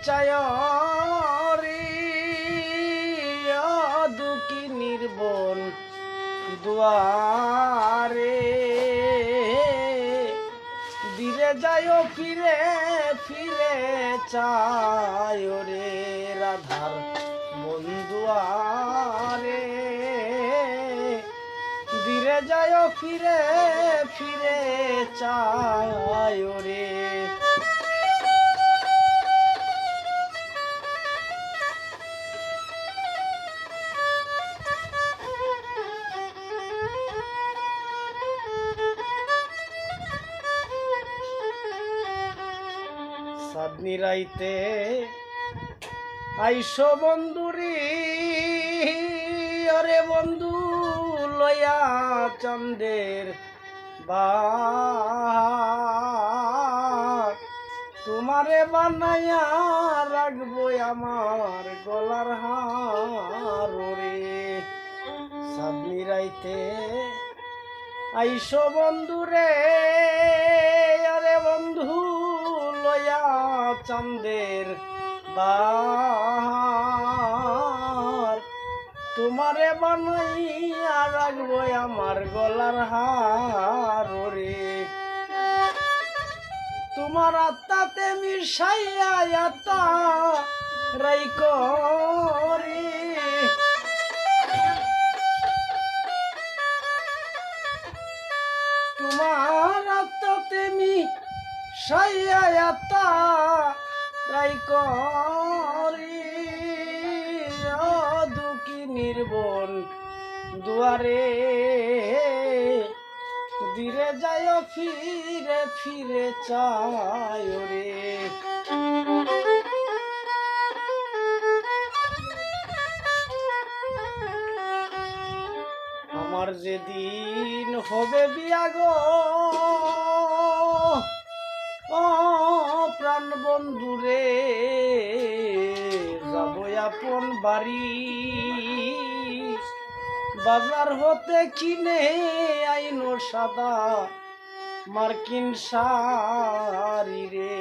চায় রে দুঃখী নির্বন দুয়ারে দিরে যায় ফিরে ফিরে চায় রে রাধার বন্ধুয়ারে দিরে যায় ফিরে ফিরে চায় রে সাদনি রাইতে আইসো বন্ধুরি অরে বন্ধু লয়া চন্দের তোমারে বানাইয়া রাখবো আমার গলার হার রে সাদনি রাইতে আইসো বন্ধুরে আরে বন্ধু লয়া চন্দের তোমারে বানাইয়া রাখবো আমার গলার হার রে তোমার আত্মাতে মিশাইয়া আত্মা রাইক রে তোমার আত্মাতে মিশাইয়া আত্মা রাইক রে দুঃখী নির্বন দুয়ারে দিরে যায় ফিরে ফিরে চায় রে আমার যেদিন হবে বিয়া গো প্রাণ বন্ধুরে যাব আপন বাড়ি বাজার হতে কিনে আইনো সাদা মার্কিন শাড়ি রে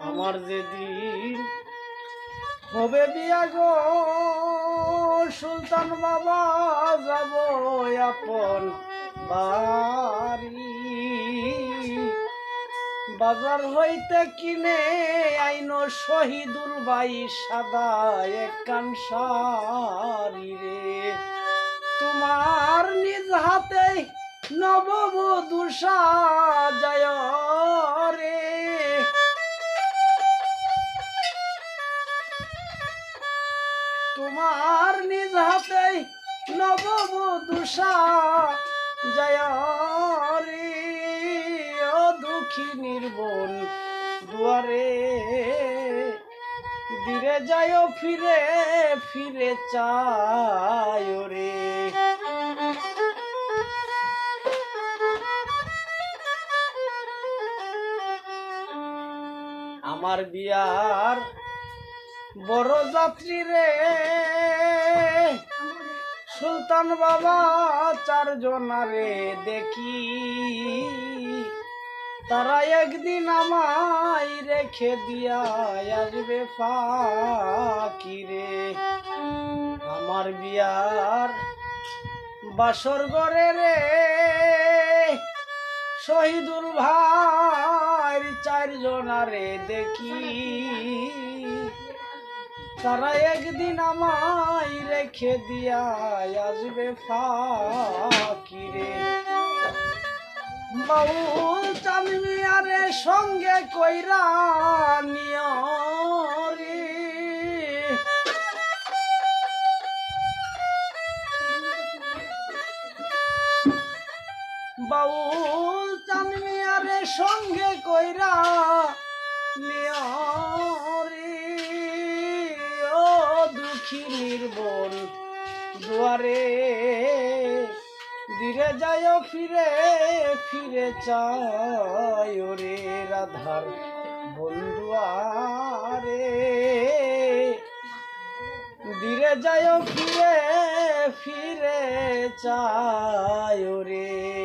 আমার যেদিন হবে বিয়া গো সুলতান বাবা যাব আপন বাড়ি বাজার হইতে কিনে আইনো শহীদুল ভাই সাদা একখান শাড়ি রে তোমার নিজ হাতে নববধূ সাজায় রে তোমার নিজ হাতে নববধূ সাজায় রে ও দুঃখী নির্বন দুয়ারে দিরে যায় ফিরে ফিরে চায় রে আমার বিয়ার বড় যাত্রী রে সুলতান বাবা চারজনারে দেখি তারা একদিন আমায় রেখে দিয়া আসবে ফাঁকি রে আমার বিয়ার বাসর ঘরে রে শহীদুল ভাই চারজনারে দেখি তারা একদিন আমায় রেখে দিয়া আসবে ফাঁকি রে বাউল চাঁদমিয়ারে সঙ্গে কইরা নিয় রে বাউল চাঁদমিয়ারে সঙ্গে কইরা নিয় রে ও দুঃখী নির্বন দুয়ারে দিরে যায় ফিরে ফিরে চায় রে রাধার বন্ধুয়ারে রে ধীরে যায় ফিরে ফিরে চায় রে